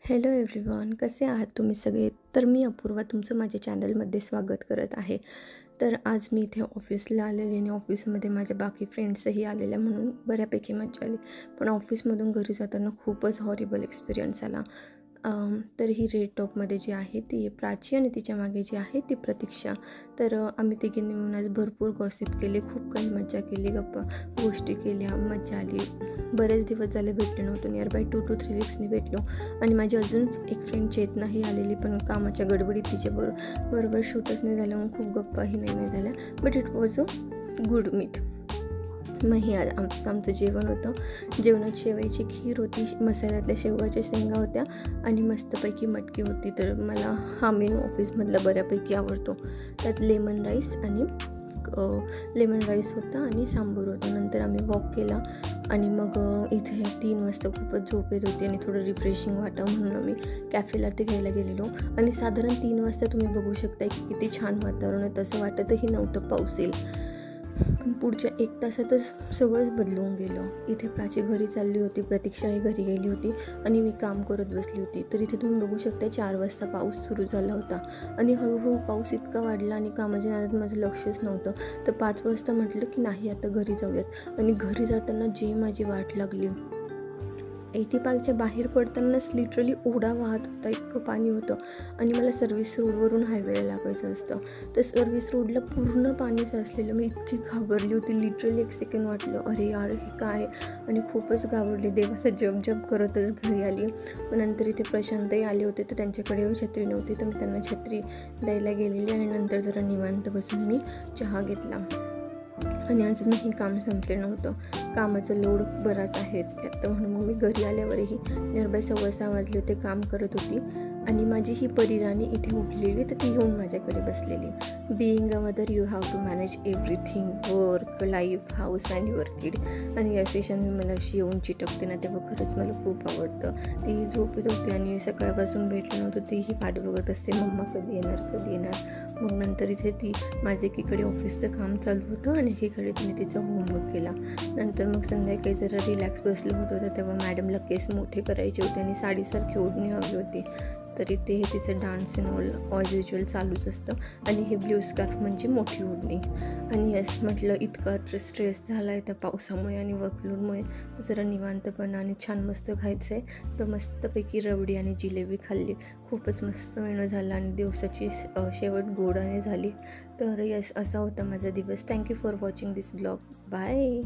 Hello everyone, कसे आहात तुम्ही सगळे? तर मी अपूर्वा तुमचं माझ्या चॅनलमध्ये स्वागत करत आहे. तर आज मी इथे ऑफिसला आलेले आणि ऑफिसमध्ये माझ्या बाकी फ्रेंड्सही आलेल्या, म्हणून बऱ्यापैकी मजा आली. पण ऑफिसमधून घरी जाताना खूपच हॉरिबल एक्सपिरियन्स आला. तर ही रेड टॉपमध्ये जी आहे ती प्राची आणि तिच्या मागे जी आहे ती प्रतीक्षा. तर आम्ही तिघींनी मिळून आज भरपूर गॉसिप केले, खूप काही मजा केली, गप्पा गोष्टी केल्या, मजा आली. बरेच दिवस झाले भेटले नव्हतो, नियरबाय 2 to 3 वीक्सनी भेटलो. आणि माझी अजून एक फ्रेंड चेतनाही आलेली, पण कामाच्या गडबडीत तिच्याबरोबर शूटच नाही झालं, मग खूप गप्पाही नाही झाल्या. But it was a good meet. मग हे आमचं जेवण होतं. जेवणात शेवयाची खीर होती, मसाल्यातल्या शेवगाच्या शेंगा होत्या आणि मस्तपैकी मटकी होती. तर मला हा मेनू ऑफिसमधला बऱ्यापैकी आवडतो. त्यात लेमन राईस होता आणि सांबार होतं. नंतर आम्ही वॉक केला आणि मग इथे 3 वाजता खूपच झोप येत होती आणि थोडं रिफ्रेशिंग वाटावं म्हणून आम्ही कॅफेला ते घ्यायला गेलेलो. आणि साधारण 3 वाजता तुम्ही बघू शकता की किती छान वातावरण आहे. तसं वाटतही नव्हतं पाऊस येईल, पण पुढच्या 1 तासातच सगळंच बदलून गेलं. इथे प्राची घरी चालली होती, प्रतीक्षाही घरी गेली होती आणि मी काम करत बसली होती. तर इथे तुम्ही बघू शकता 4 वाजता पाऊस सुरू झाला होता आणि हळूहळू पाऊस इतका वाढला आणि कामाच्या नादात माझं लक्षच नव्हतं. तर 5 वाजता म्हटलं की नाही, आता घरी जाऊयात. आणि घरी जाताना जी माझी वाट लागली, 80 पार्कच्या बाहेर पडतानाच लिटरली ओढा वाहत होता, इतकं पाणी होतं. आणि मला सर्व्हिस रोडवरून हायवेला लागायचं असतं, तर सर्व्हिस रोडला पूर्ण पाणी साचलेलं. मी इतकी घाबरली होती, लिटरली 1 सेकंड वाटलं अरे यार हे काय, आणि खूपच घाबरले. देवाचा जप करतच घरी आली. पण नंतर इथे प्रशांतही आले होते, तर त्यांच्याकडे छत्री नव्हती, तर मी त्यांना छत्री द्यायला गेलेली. आणि नंतर जरा निवांत बसून मी चहा घेतला. आणि अजूनही काम संपले नव्हतं, कामाचं लोड बराच आहे इतक्यात. म्हणून मग मी घरी आल्यावरही नियरबाय 6:15 वाजले होते, काम करत होती. आणि माझी ही परिराणी इथे उठलेली, तर ती येऊन माझ्याकडे बसलेली. Being a mother you have to manage everything, work, life, house and your kid. आणि या सेशन मला अशी येऊन चिटकते ना, तेव्हा खरंच मला खूप आवडतं. ती झोपेत होती आणि सकाळपासून भेटलं नव्हतं, तीही वाट बघत असते, मम्मा कधी येणार. मग नंतर इथे ती माझे एकीकडे ऑफिसचं काम चालू होतं आणि एकीकडे तिने तिचा होमवर्क केला. नंतर मग संध्याकाळी जरा रिलॅक्स बसलं होतं, तर तेव्हा मॅडमला केस मोठे करायचे होते आणि साडीसारखी ओढणी हवी होती. तरी ते हे तिचं डान्स अँड ऑल युज्युअल चालूच असतं. आणि हे ब्ल्यू स्कार्फ म्हणजे मोठी ओढणी. आणि यस म्हटलं, इतका स्ट्रेस झाला आहे त्या पावसामुळे आणि वर्कलोडमुळे, जरा निवांतपणा आणि छान मस्त खायचं आहे. तर मस्तपैकी रबडी आणि जिलेबी खाल्ली, खूपच मस्त मेनू झाला आणि दिवसाची शेवट गोडाने झाली. तर यस, असा होता माझा दिवस. Thank you for watching this blog. Bye.